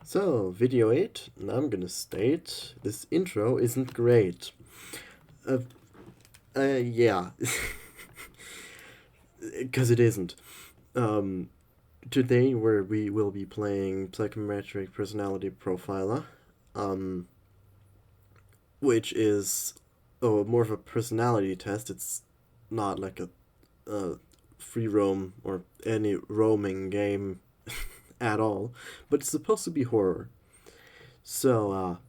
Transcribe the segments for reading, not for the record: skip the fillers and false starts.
So, video 8, and I'm gonna state this intro isn't great. Yeah. Because it isn't. Today we will be playing Psychometric Personality Profiler, which is more of a personality test. It's not like a free roam or any roaming game at all, but it's supposed to be horror. So,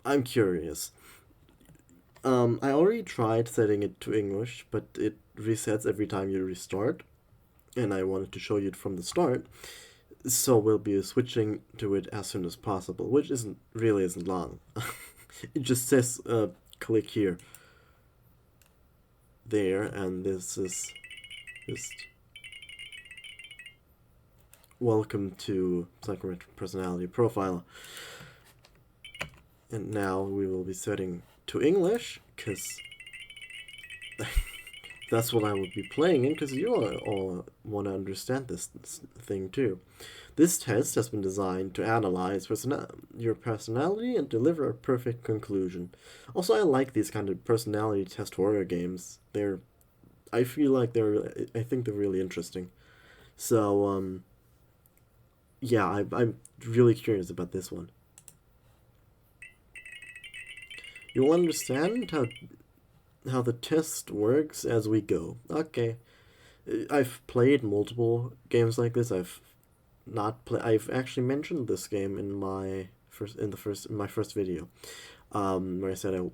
I'm curious. I already tried setting it to English, but it resets every time you restart, and I wanted to show you it from the start. So we'll be switching to it as soon as possible, which isn't long. It just says click here, there, and this is just welcome to Psychometric Personality Profiler. And now we will be setting to English, because that's what I would be playing in, because you all want to understand this thing too. This test has been designed to analyze your personality and deliver a perfect conclusion. Also, I like these kind of personality test horror games. I think they're really interesting. So, yeah, I'm really curious about this one. You'll understand how the test works as we go. Okay. I've played multiple games like this. I've actually mentioned this game in my first video, where I said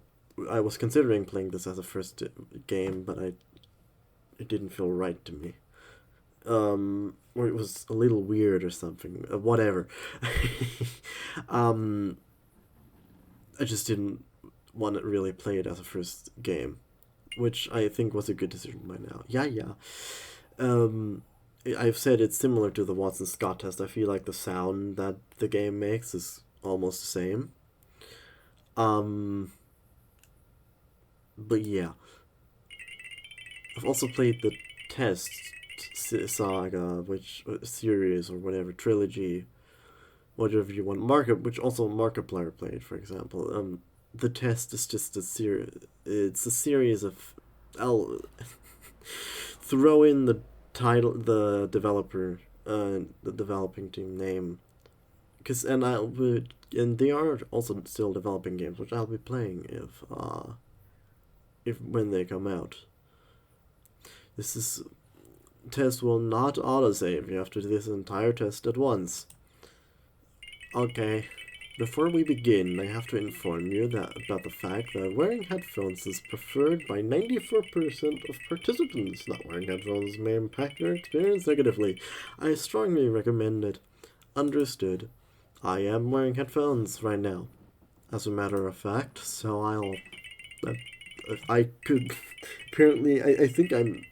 I was considering playing this as a first game, but it didn't feel right to me. Or it was a little weird or something. Whatever. I just didn't want to really play it as a first game, which I think was a good decision by now. Yeah. I've said it's similar to the Watson Scott test. I feel like the sound that the game makes is almost the same. But yeah. I've also played the test saga, which series or whatever trilogy, whatever you want. Which also Markiplier played, for example. The test is just a series. It's a series of. I'll throw in the title, the developer, the developing team name, and they are also still developing games, which I'll be playing if when they come out. This test will not autosave. You have to do this entire test at once. Okay. Before we begin, I have to inform you about the fact that wearing headphones is preferred by 94% of participants. Not wearing headphones may impact your experience negatively. I strongly recommend it. Understood. I am wearing headphones right now, as a matter of fact, so I could... Apparently, I think I'm...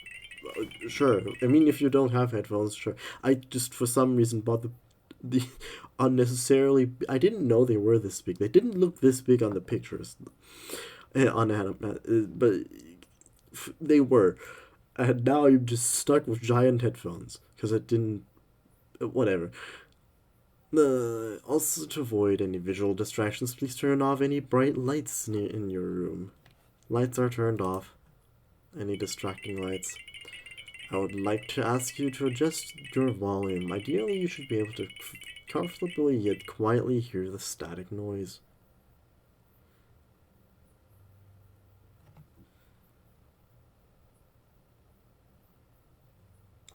Sure. I mean, if you don't have headphones, sure. I just, for some reason, bought the unnecessarily. I didn't know they were this big. They didn't look this big on the pictures, on Adam, but they were. And now I'm just stuck with giant headphones because I didn't. Whatever. Also, to avoid any visual distractions, please turn off any bright lights in your room. Lights are turned off. Any distracting lights. I would like to ask you to adjust your volume. Ideally, you should be able to comfortably yet quietly hear the static noise.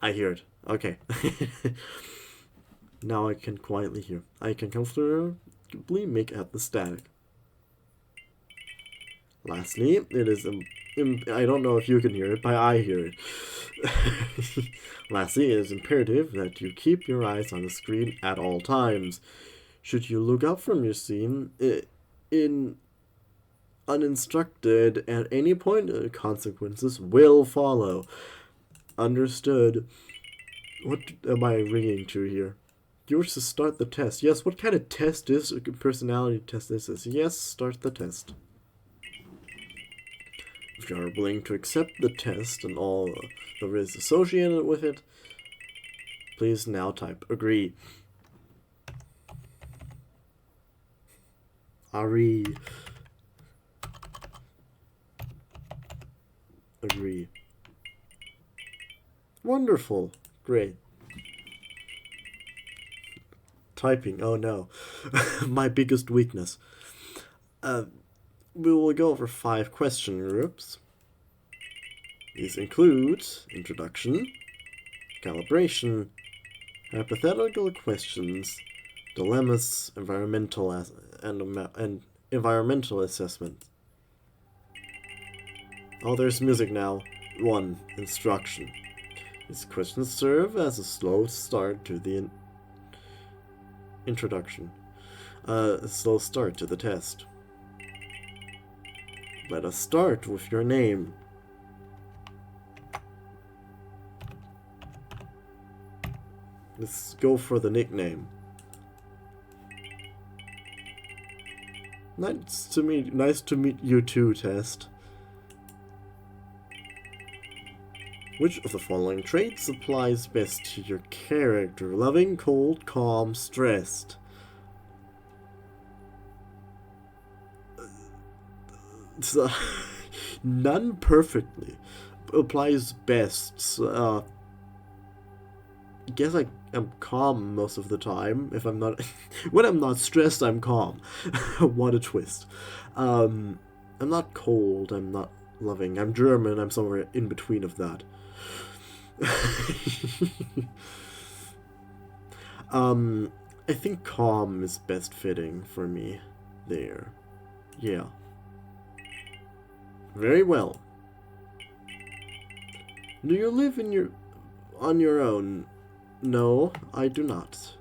I hear it. Okay. Now I can quietly hear. I can comfortably make out the static. Lastly, it is I don't know if you can hear it, but I hear it. Lastly, it is imperative that you keep your eyes on the screen at all times. Should you look up from your scene in uninstructed at any point, consequences will follow. Understood. What am I ringing to here? Yours to start the test. Yes, what kind of test is a personality test this is? Yes, start the test. If you are willing to accept the test and all the risks associated with it, please now type agree. Ari. Agree. Wonderful. Great. Typing. Oh no. My biggest weakness. We will go over 5 question groups. These include introduction, calibration, hypothetical questions, dilemmas, and environmental assessment. Oh, there's music now. 1. Instruction. These questions serve as a slow start to the introduction. A slow start to the test. Let us start with your name. Let's go for the nickname. Nice to meet you too, test. Which of the following traits applies best to your character? Loving, cold, calm, stressed. None perfectly applies best. I guess I'm calm most of the time. If I'm not, when I'm not stressed, I'm calm. What a twist. I'm not cold. I'm not loving. I'm German. I'm somewhere in between of that. I think calm is best fitting for me. There. Yeah. Very well. Do you live on your own? No, I do not.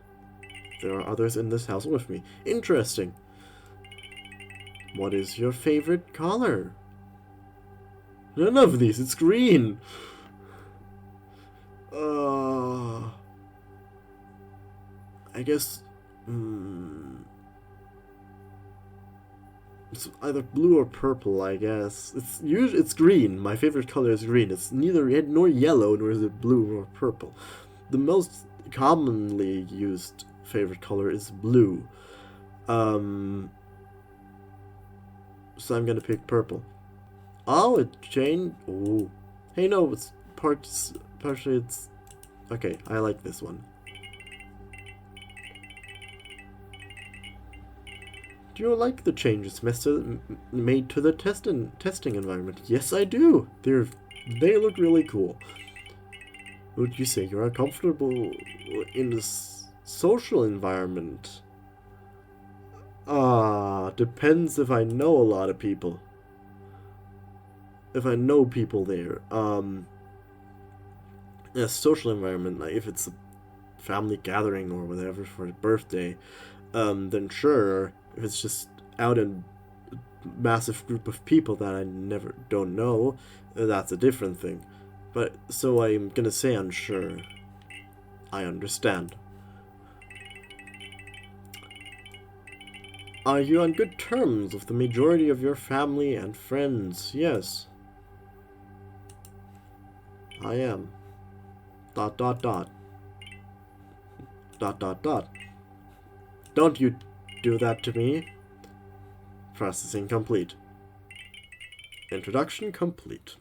There are others in this house with me. Interesting. What is your favorite color? None of these. It's green. I guess. It's either blue or purple, I guess. It's green. My favorite color is green. It's neither red nor yellow, nor is it blue or purple. The most commonly used favorite color is blue. So I'm gonna pick purple. Oh, it changed. Oh, hey, no, it's partially. It's okay. I like this one. Do you like the changes made to the testing environment? Yes, I do. They look really cool. Would you say you are comfortable in this social environment? Depends if I know a lot of people. If I know people there. A social environment, like if it's a family gathering or whatever for a birthday, then sure. If it's just out in a massive group of people that I don't know, that's a different thing. But so I'm gonna say unsure. I understand. Are you on good terms with the majority of your family and friends? Yes. I am. ... Don't you do that to me. Processing complete. Introduction complete.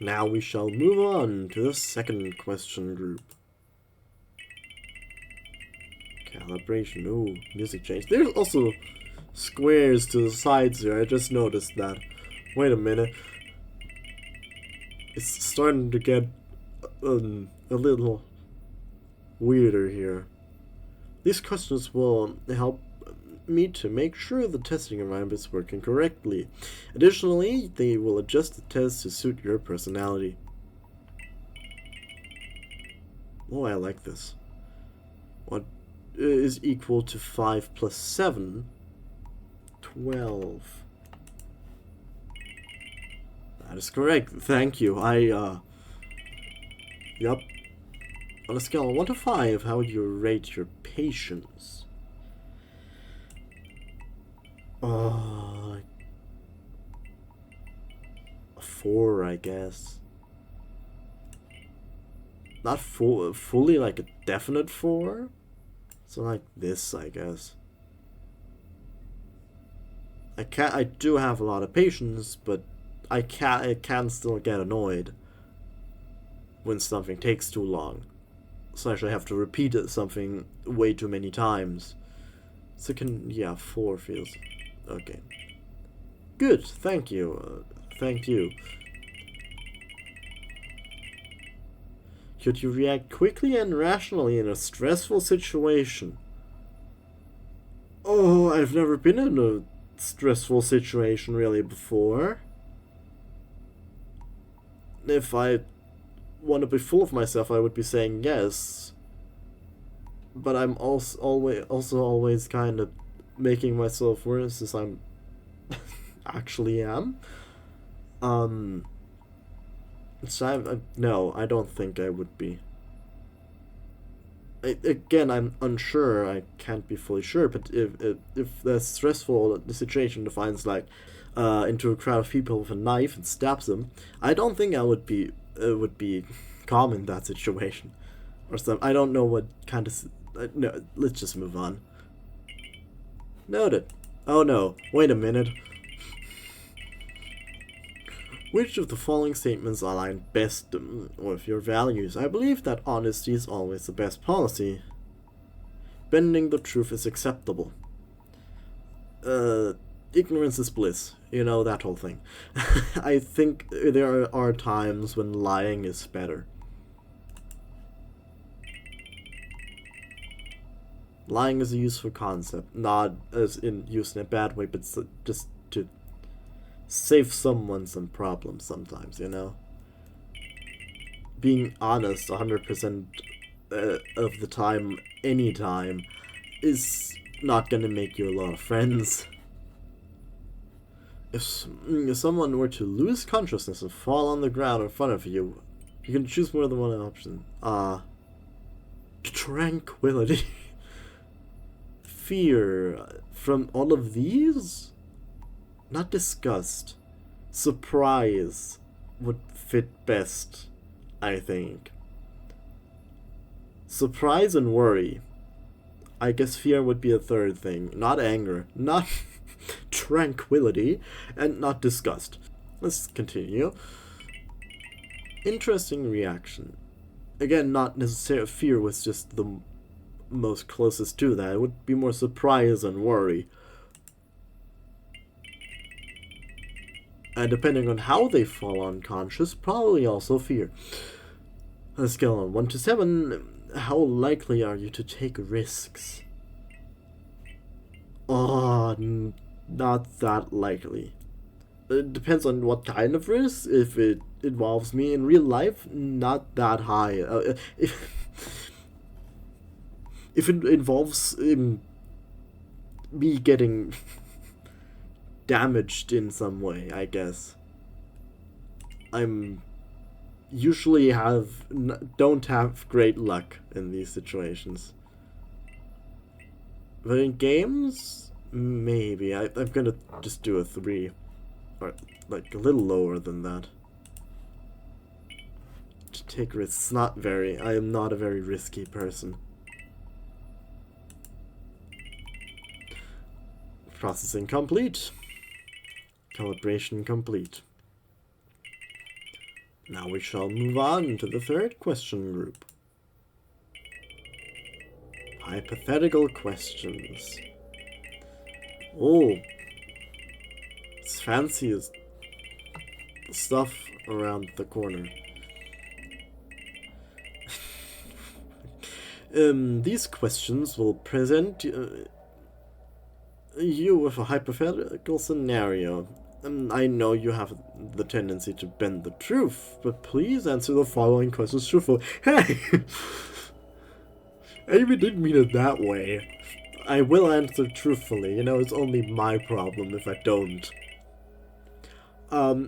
Now we shall move on to the second question group. Calibration. Ooh, music change. There's also squares to the sides here. I just noticed that. Wait a minute. It's starting to get a little weirder here. These questions will help me to make sure the testing environment is working correctly. Additionally, they will adjust the test to suit your personality. Oh, I like this. What is equal to 5 plus 7? 12. That is correct. Thank you. Yup. On a scale of 1 to 5, how would you rate your patience? A 4, I guess. Not fully like a definite 4, So like this, I guess. I do have a lot of patience, but I can still get annoyed when something takes too long. So I actually have to repeat something way too many times. So yeah, 4 feels okay. Good, thank you. Thank you. Should you react quickly and rationally in a stressful situation? Oh, I've never been in a stressful situation really before. If I want to be full of myself, I would be saying yes. But I'm also always kind of making myself worse as I'm actually am. So no, I don't think I would be. Again, I'm unsure. I can't be fully sure. But if the stressful the situation defines like into a crowd of people with a knife and stabs them, I don't think I would be calm in that situation, or something. I don't know what kind of. No, let's just move on. Noted. Oh no! Wait a minute. Which of the following statements align best with your values? I believe that honesty is always the best policy. Bending the truth is acceptable. Ignorance is bliss. You know, that whole thing. I think there are times when lying is better. Lying is a useful concept, not as in used in a bad way, but just to save someone some problems sometimes, you know? Being honest 100% of the time, anytime, is not gonna make you a lot of friends. If someone were to lose consciousness and fall on the ground in front of you, you can choose more than one option. Tranquility. Fear. From all of these? Not disgust. Surprise would fit best, I think. Surprise and worry. I guess fear would be a third thing. Not anger. Not tranquility. And not disgust. Let's continue. Interesting reaction. Again, not necessarily fear was just the most closest to that. It would be more surprise and worry. And depending on how they fall unconscious, probably also fear. On a scale of 1 to 7, how likely are you to take risks? Oh, not that likely. It depends on what kind of risk. If it involves me in real life, not that high. If it involves me getting damaged in some way, I guess. I'm usually don't have great luck in these situations. But in games, maybe. I'm gonna just do a 3. Or like a little lower than that. To take risks, I am not a very risky person. Processing complete. Calibration complete. Now we shall move on to the third question group. Hypothetical questions. Oh, it's fancy as stuff around the corner. These questions will present you with a hypothetical scenario. I know you have the tendency to bend the truth, but please answer the following questions truthfully. Hey! I even didn't mean it that way. I will answer truthfully, you know, it's only my problem if I don't.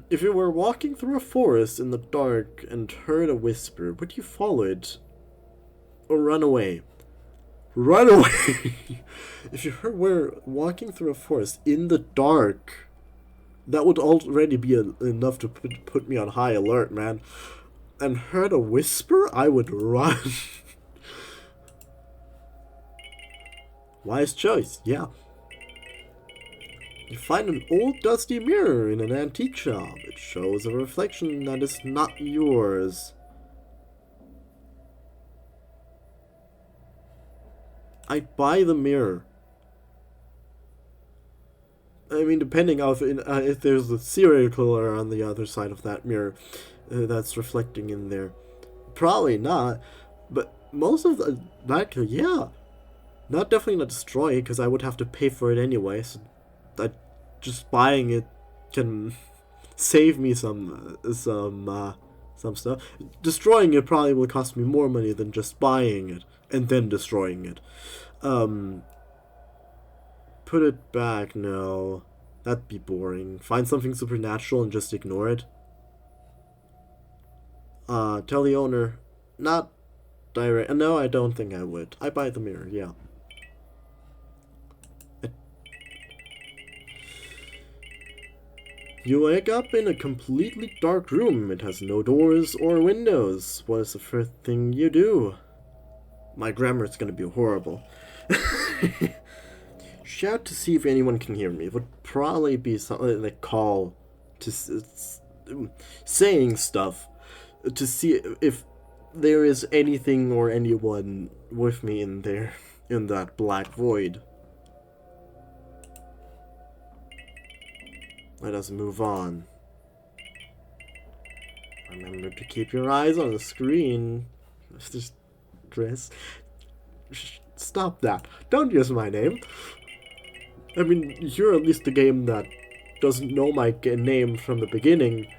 If you were walking through a forest in the dark and heard a whisper, would you follow it? Or run away? Run away! If you were walking through a forest in the dark, that would already be enough to put me on high alert, man. And heard a whisper, I would run. Wise choice, yeah. You find an old dusty mirror in an antique shop. It shows a reflection that is not yours. I buy the mirror. I mean, depending on if there's a serial killer on the other side of that mirror that's reflecting in there. Probably not, but most of that, yeah. Not definitely not destroy it, because I would have to pay for it anyway, so just buying it can save me some stuff. Destroying it probably will cost me more money than just buying it and then destroying it. Put it back, no. That'd be boring. Find something supernatural and just ignore it. Tell the owner. Not direct. No, I don't think I would. I buy the mirror, yeah. You wake up in a completely dark room. It has no doors or windows. What is the first thing you do? My grammar is gonna be horrible. Shout to see if anyone can hear me. It would probably be something like call to saying stuff to see if there is anything or anyone with me in there, in that black void. Let us move on. Remember to keep your eyes on the screen. Just Chris. Stop that. Don't use my name. I mean, you're at least the game that doesn't know my name from the beginning.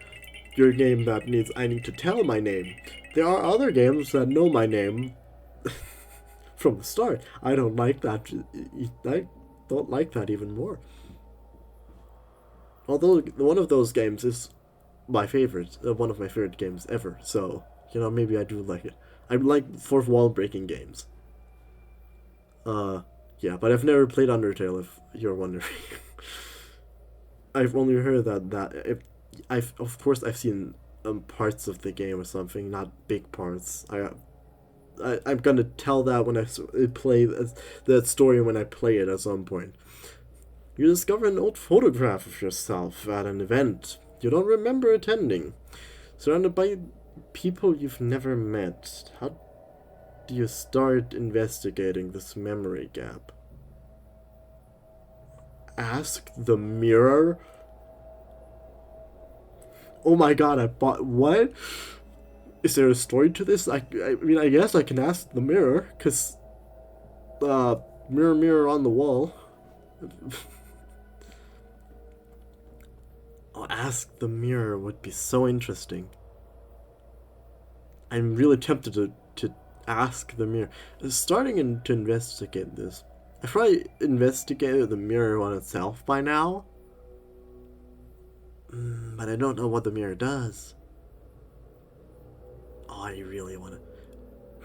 You're a game that I need to tell my name. There are other games that know my name from the start. I don't like that. I don't like that even more. Although one of those games is my favorite, one of my favorite games ever. So, you know, maybe I do like it. I like fourth wall breaking games. Yeah, but I've never played Undertale, if you're wondering. I've only heard of course I've seen parts of the game or something, not big parts. I'm gonna tell that when I play that story when I play it at some point. You discover an old photograph of yourself at an event you don't remember attending, surrounded by people you've never met. How do you start investigating this memory gap? Ask the mirror? Oh my god, I bought... What? Is there a story to this? I mean, I guess I can ask the mirror, because... mirror, mirror on the wall. Oh, ask the mirror would be so interesting. I'm really tempted to ask the mirror. Starting to investigate this. I've probably investigated the mirror on itself by now. But I don't know what the mirror does. Oh, I really want to...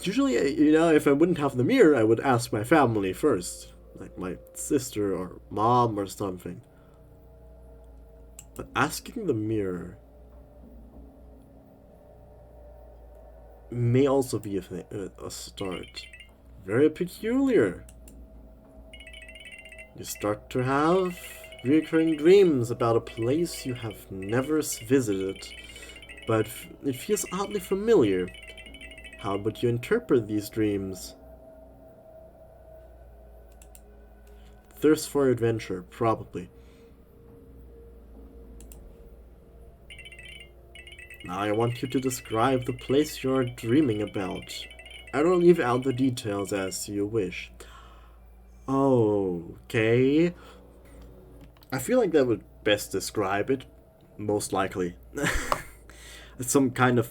Usually, you know, if I wouldn't have the mirror, I would ask my family first. Like my sister or mom or something. But asking the mirror may also be a start. Very peculiar. You start to have recurring dreams about a place you have never visited, but it feels oddly familiar. How would you interpret these dreams? Thirst for adventure, probably. Now I want you to describe the place you're dreaming about. I will leave out the details as you wish. Okay. I feel like that would best describe it, most likely. Some kind of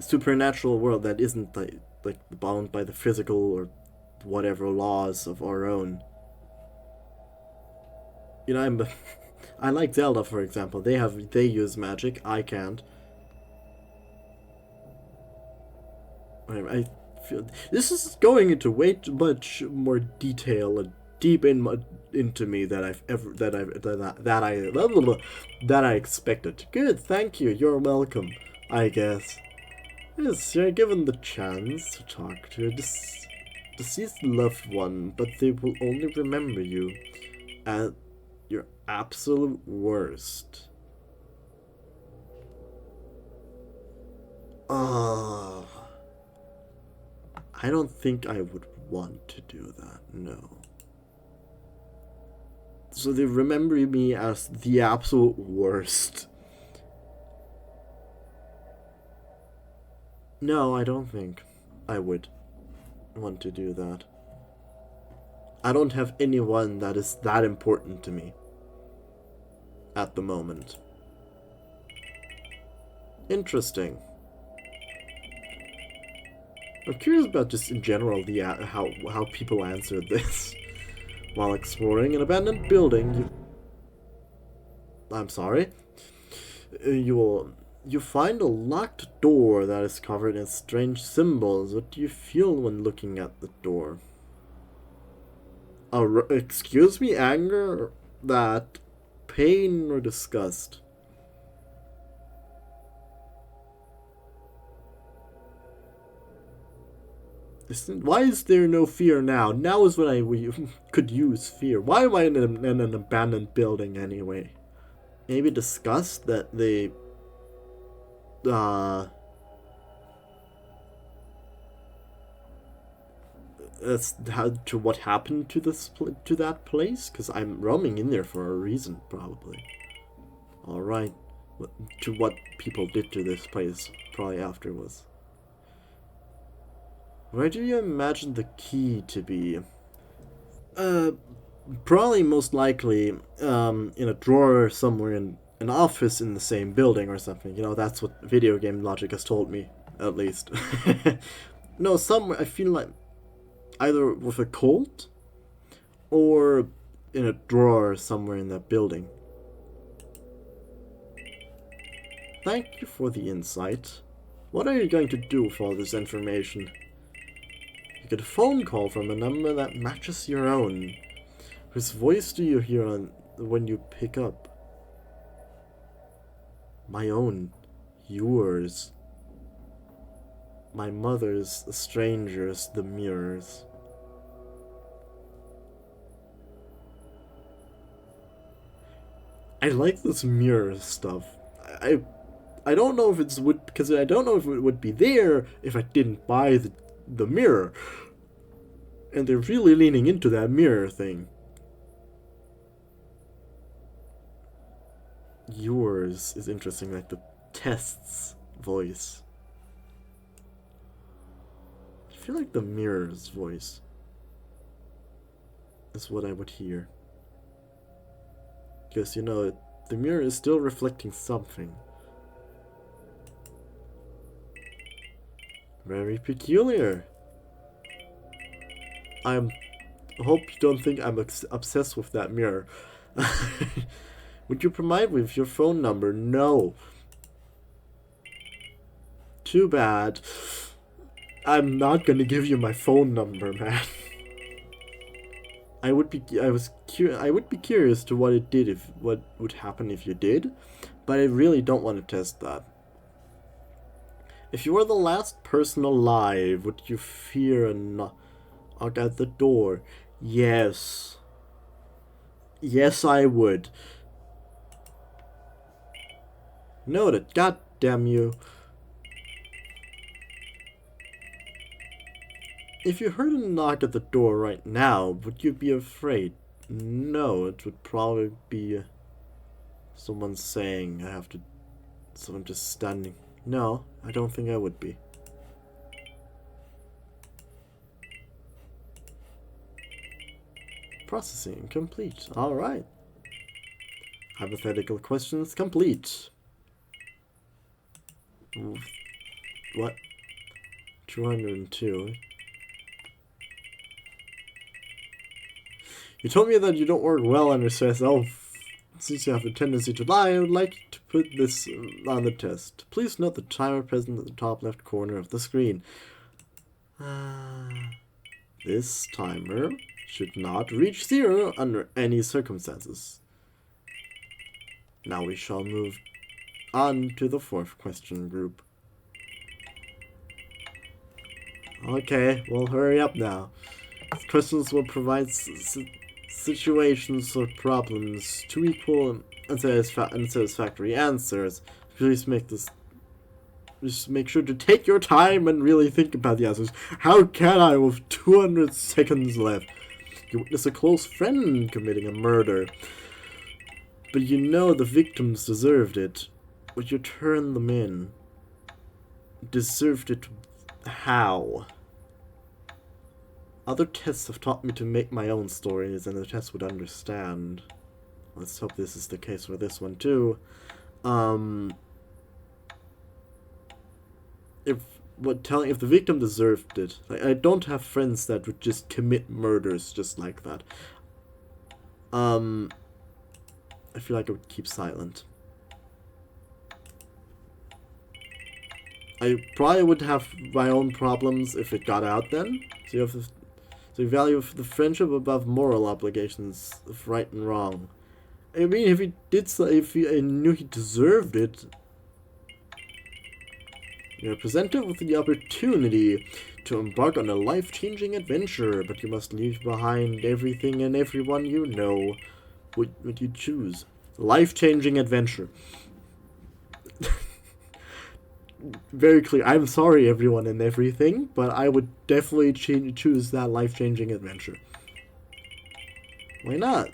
supernatural world that isn't like bound by the physical or whatever laws of our own. You know, I like Zelda, for example. They use magic. I can't. I feel this is going into way too much more detail and deep into me that I expected. Good, thank you. You're welcome. I guess. Yes, you're given the chance to talk to this deceased loved one, but they will only remember you at your absolute worst. I don't think I would want to do that, no. So they remember me as the absolute worst. No, I don't think I would want to do that. I don't have anyone that is that important to me at the moment. Interesting. I'm curious about just in general the how people answered this. While exploring an abandoned building, I'm sorry. You find a locked door that is covered in strange symbols. What do you feel when looking at the door? Excuse me, anger, that, pain, or disgust? Why is there no fear now? Now is when we could use fear. Why am I in an abandoned building anyway? Maybe disgust that they that's to what happened to to that place, because I'm roaming in there for a reason, probably. All right, to what people did to this place probably afterwards. Where do you imagine the key to be? Probably most likely in a drawer somewhere in an office in the same building or something. You know, that's what video game logic has told me, at least. No, somewhere, I feel like either with a cult or in a drawer somewhere in that building. Thank you for the insight. What are you going to do with all this information? You get a phone call from a number that matches your own. Whose voice do you hear when you pick up? My own. Yours. My mother's, the strangers, the mirrors. I like this mirror stuff. I don't know if because I don't know if it would be there if I didn't buy the mirror. And they're really leaning into that mirror thing. Yours is interesting, like the test's voice. I feel like the mirror's voice is what I would hear. Because, you know, the mirror is still reflecting something. Very peculiar. I hope you don't think I'm obsessed with that mirror. Would you provide me with your phone number? No. Too bad. I'm not gonna give you my phone number, man. I would be curious to what it did what would happen if you did, but I really don't want to test that. If you were the last person alive, would you fear a knock at the door? Yes. Yes, I would. Noted. God damn you. If you heard a knock at the door right now, would you be afraid? No, it would probably be someone saying someone just standing. No, I don't think I would be. Processing complete. Alright. Hypothetical questions complete. What? 202. You told me that you don't work well under stress. Oh, since you have a tendency to lie, I would like to put this on the test. Please note the timer present at the top left corner of the screen. This timer should not reach 0 under any circumstances. Now we shall move on to the 4th question group. Okay, well, hurry up now. Questions will provide situations or problems to equal unsatisfactory answers. Please make this. Just make sure to take your time and really think about the answers. How can I with 200 seconds left? You witness a close friend committing a murder, but you know the victims deserved it. Would you turn them in? Deserved it how? Other tests have taught me to make my own stories, and the test would understand. Let's hope this is the case for this one too. If the victim deserved it, like, I don't have friends that would just commit murders just like that. I feel like I would keep silent. I probably would have my own problems if it got out then. So you value the friendship above moral obligations of right and wrong. I mean, if he did so, if I knew he deserved it, you're presented with the opportunity to embark on a life-changing adventure, but you must leave behind everything and everyone you know. What would you choose? Life-changing adventure. Very clear. I'm sorry, everyone and everything, but I would definitely choose that life-changing adventure. Why not?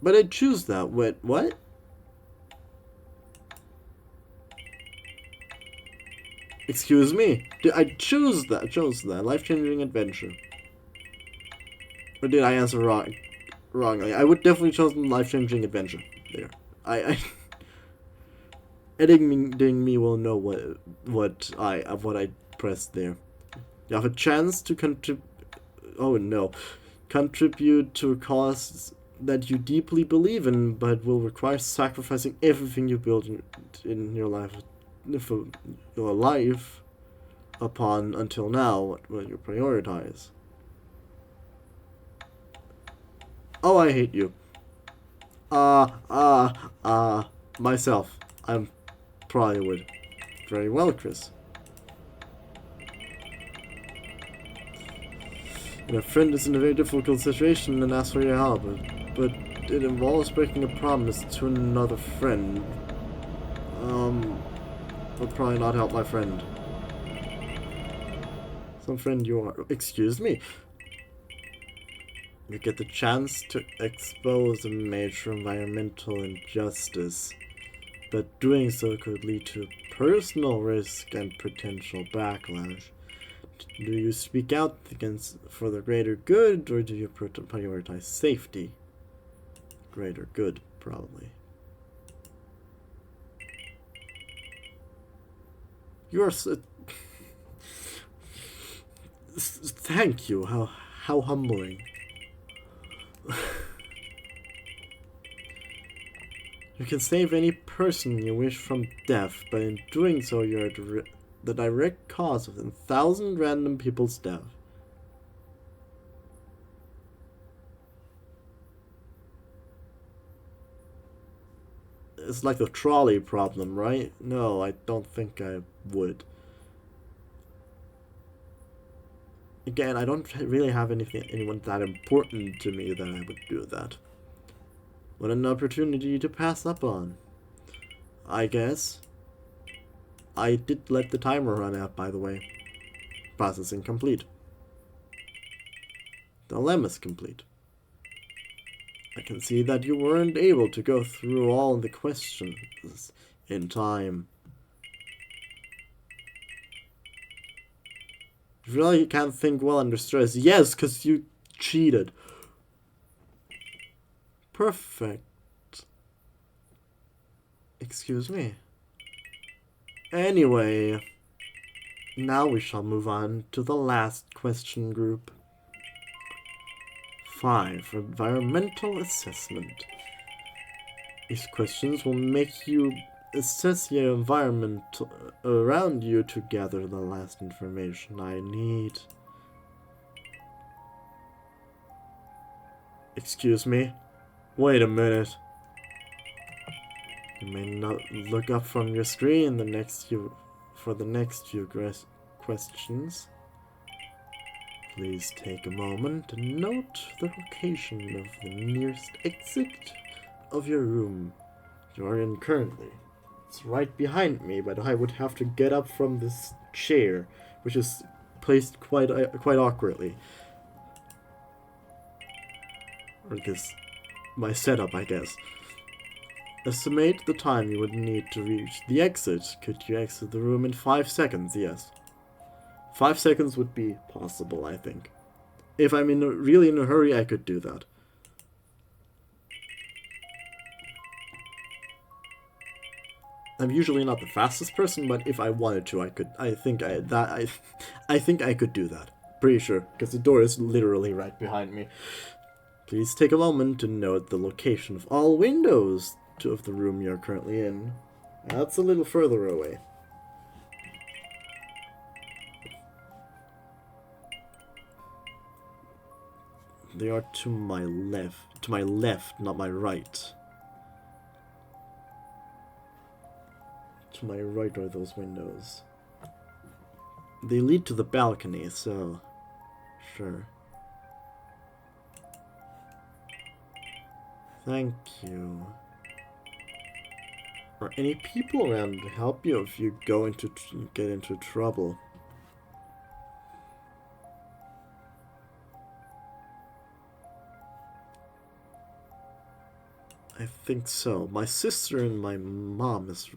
But I'd choose that. Wait, what? Excuse me? Did I choose that? I chose that. Life-changing adventure. Or did I answer wrongly? I would definitely choose life-changing adventure. There. Editing me will know what I pressed there. You have a chance to contribute to a cause that you deeply believe in, but will require sacrificing everything you build in your life, upon until now. What will you prioritize? Oh, I hate you. Myself. I'm probably would. Very well, Chris. When a friend is in a very difficult situation and asks for your help, but it involves breaking a promise to another friend, will probably not help my friend. Some friend you are. Excuse me. You get the chance to expose a major environmental injustice, but doing so could lead to personal risk and potential backlash. Do you speak out for the greater good, or do you prioritize safety? Greater good, probably. You are so... Thank you. How humbling. You can save any person you wish from death, but in doing so you are the direct cause of 1,000 random people's death. It's like the trolley problem, right? No, I don't think I would. Again, I don't really have anyone that important to me that I would do that. What an opportunity to pass up on. I guess. I did let the timer run out, by the way. Processing complete. Dilemma's complete. I can see that you weren't able to go through all the questions in time. You really can't think well under stress. Yes, because you cheated. Perfect. Excuse me. Anyway, now we shall move on to the last question group. 5. Environmental assessment. These questions will make you assess your environment around you to gather the last information I need. Excuse me? Wait a minute. You may not look up from your screen the next for the next few questions, please take a moment to note the location of the nearest exit of your room you are in currently. It's right behind me, but I would have to get up from this chair, which is placed quite awkwardly. Or this, my setup, I guess. Estimate the time you would need to reach the exit. Could you exit the room in 5 seconds? Yes. 5 seconds would be possible, I think. If I'm really in a hurry, I could do that. I'm usually not the fastest person, but if I wanted to, I could. I think I could do that. Pretty sure, because the door is literally right behind me. Please take a moment to note the location of all windows of the room you're currently in. That's a little further away. They are to my left. To my left, not my right. To my right are those windows. They lead to the balcony, so sure. Thank you. Are any people around to help you if you get into trouble? I think so. My sister and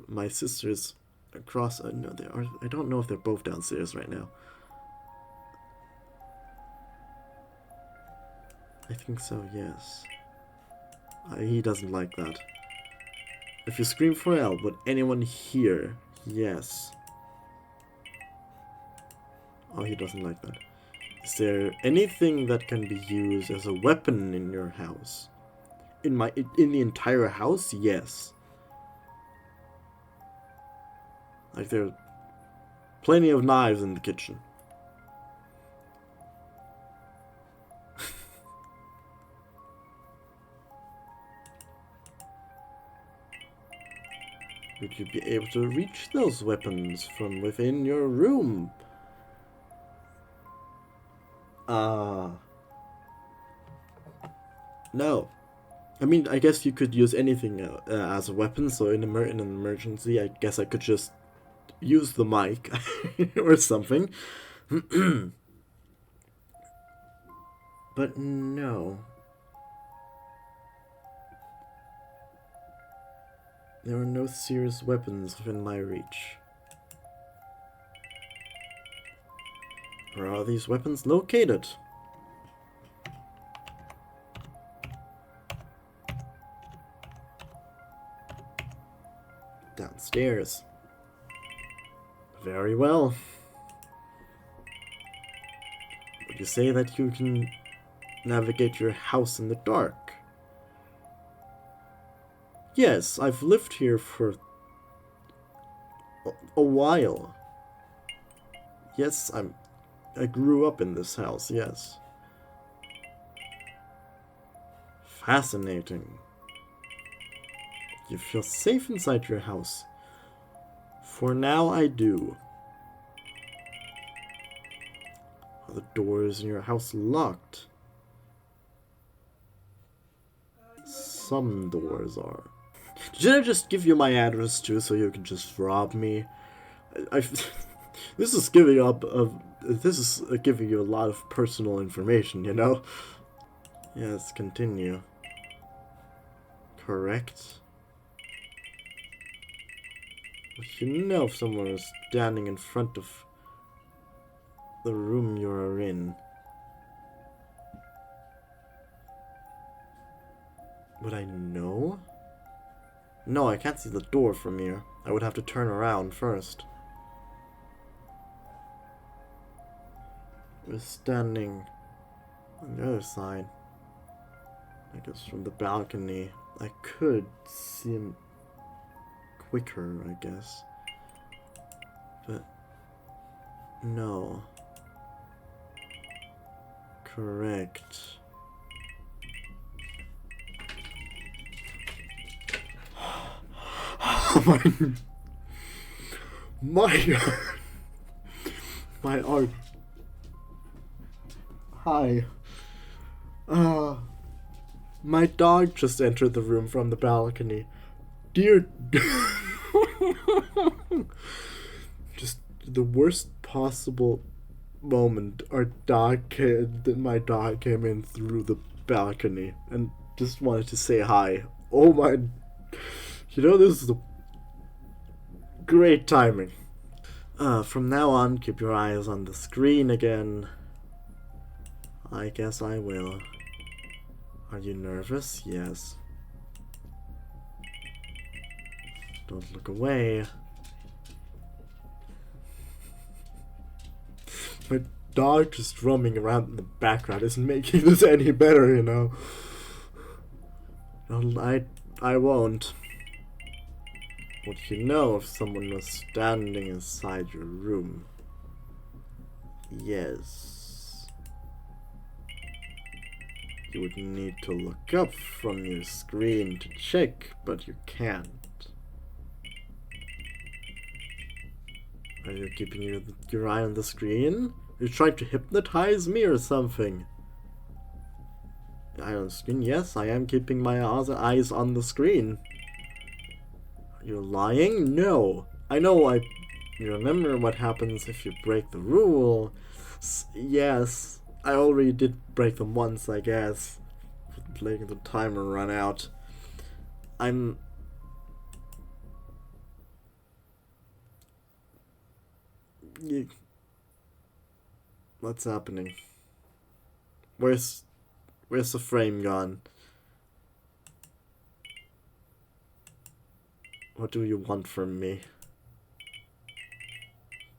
my sister is across. No, they are. I don't know if they're both downstairs right now. I think so. Yes. He doesn't like that. If you scream for help, would anyone hear? Yes. Oh, he doesn't like that. Is there anything that can be used as a weapon in your house? In the entire house? Yes. Like there are plenty of knives in the kitchen. Would you be able to reach those weapons from within your room? No. I mean, I guess you could use anything as a weapon, so in an emergency, I guess I could just use the mic or something. But no. There are no serious weapons within my reach. Where are these weapons located? Downstairs. Very well. Would you say that you can navigate your house in the dark? Yes, I've lived here for a while. Yes, I grew up in this house, yes. Fascinating. You feel safe inside your house. For now, I do. Are the doors in your house locked? Some doors are. Should I just give you my address too, so you can just rob me? This is giving you a lot of personal information, you know? Yes, continue. Correct. Would you know if someone is standing in front of the room you are in? Would I know? No, I can't see the door from here. I would have to turn around first. We're standing on the other side. I guess from the balcony. I could see him quicker, I guess. But no. Correct. Oh my... My my art. Hi. My dog just entered the room from the balcony. Dear. Just the worst possible moment. My dog came in through the balcony and just wanted to say hi. Oh my. This is great timing. From now on, keep your eyes on the screen again. I guess I will. Are you nervous? Yes. Don't look away. My dog just roaming around in the background isn't making this any better, No, I won't. Would you know if someone was standing inside your room? Yes. You would need to look up from your screen to check, but you can't. Are you keeping your eye on the screen? Are you trying to hypnotize me or something? Eye on the screen? Yes, I am keeping my eyes on the screen. You're lying? No. I know you remember what happens if you break the rule. Yes. I already did break them once, I guess. Letting the timer run out. What's happening? Where's the frame gone? What do you want from me?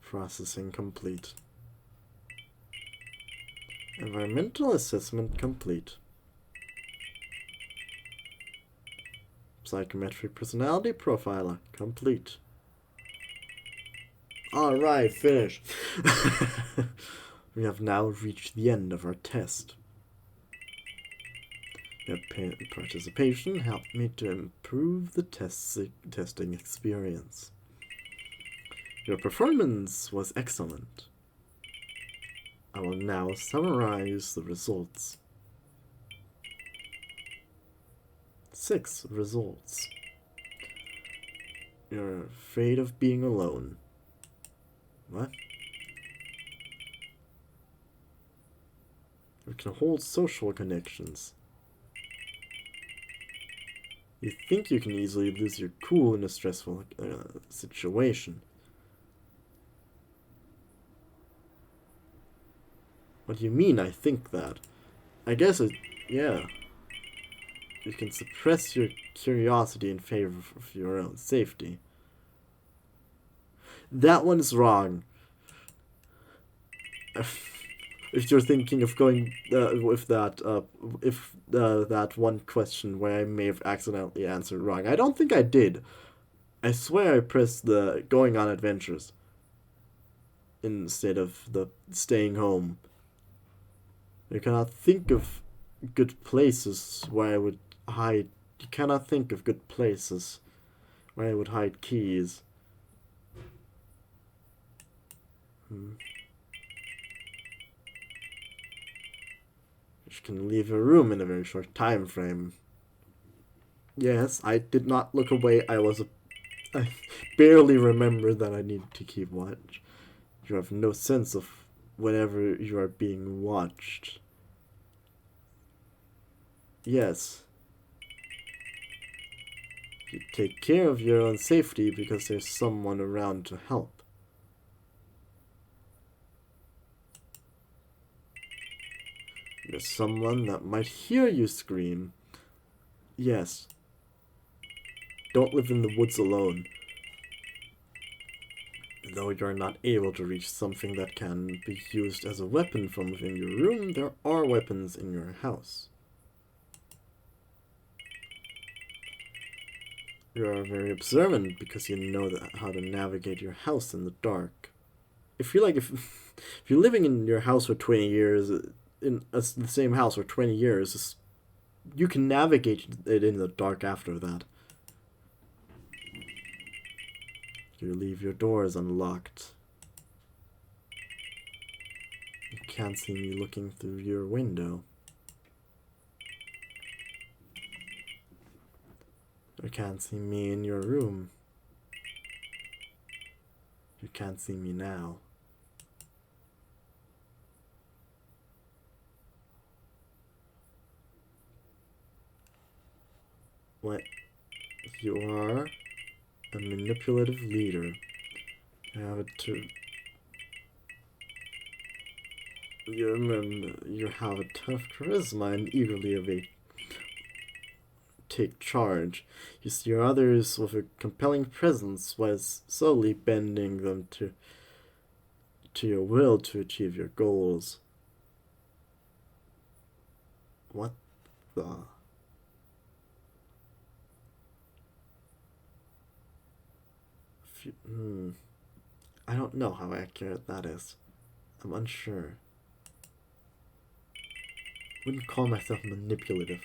Processing complete. Environmental assessment complete. Psychometric Personality Profiler complete. Alright, finished. We have now reached the end of our test. Your participation helped me to improve the testing experience. Your performance was excellent. I will now summarize the results. 6 results. You're afraid of being alone. What? You can hold social connections. You think you can easily lose your cool in a stressful situation. What do you mean, I think that? I guess yeah. You can suppress your curiosity in favor of your own safety. That one's wrong. If you're thinking of going with that one question where I may have accidentally answered wrong. I don't think I did. I swear I pressed the going on adventures instead of the staying home. You cannot think of good places where I would hide. You cannot think of good places where I would hide keys. You can leave your room in a very short time frame. Yes, I did not look away. I barely remember that I needed to keep watch. You have no sense of whenever you are being watched. Yes. You take care of your own safety because there's someone around to help. There's someone that might hear you scream. Yes. Don't live in the woods alone. Though you're not able to reach something that can be used as a weapon from within your room, there are weapons in your house. You are very observant because you know how to navigate your house in the dark. If you're living in your house for 20 years, in the same house for 20 years, you can navigate it in the dark after that. You leave your doors unlocked. You can't see me looking through your window. You can't see me in your room. You can't see me now. What? You are a manipulative leader. You have you have a tough charisma and eagerly take charge. You steer others with a compelling presence while slowly bending them to your will to achieve your goals. What the? I don't know how accurate that is. I'm unsure. Wouldn't call myself manipulative.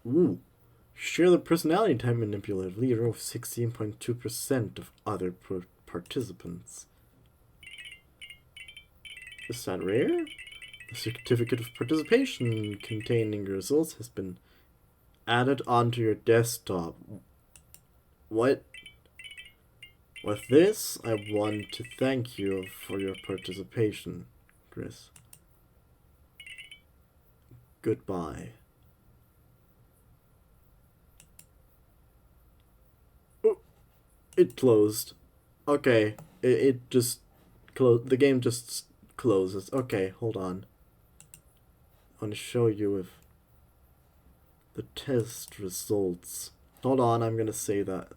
Ooh. Share the personality type manipulative leader with 16.2% of other participants. Is that rare? The certificate of participation containing your results has been added onto your desktop. What? With this, I want to thank you for your participation, Chris. Goodbye. Oh, it closed. Okay, it just closed. The game just closes. Okay, hold on. I want to show you if the test results. Hold on, I'm gonna say that,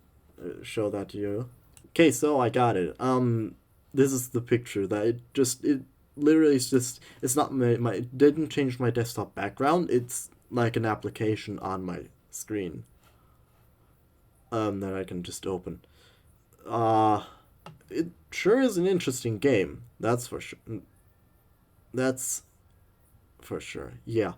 show that to you. Okay, so I got it. This is the picture that it literally is just, it's not it didn't change my desktop background. It's like an application on my screen. That I can just open. It sure is an interesting game. That's for sure. That's for sure. Yeah.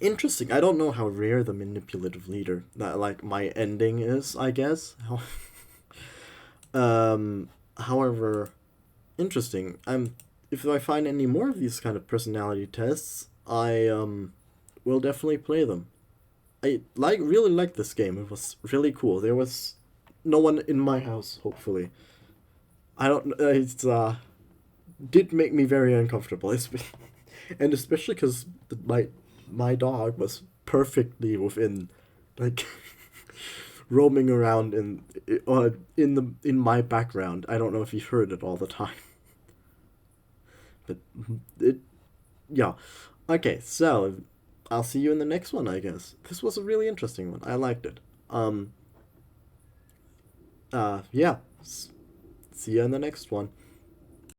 Interesting. I don't know how rare the manipulative leader that like my ending is, I guess. However, interesting. If I find any more of these kind of personality tests, I will definitely play them. I really like this game. It was really cool. There was no one in my house, hopefully. I don't it's did make me very uncomfortable. And especially cuz my dog was perfectly within like roaming around in my background. I don't know if you heard it all the time. But it yeah. Okay, so I'll see you in the next one, I guess. This was a really interesting one. I liked it. Yeah. See you in the next one.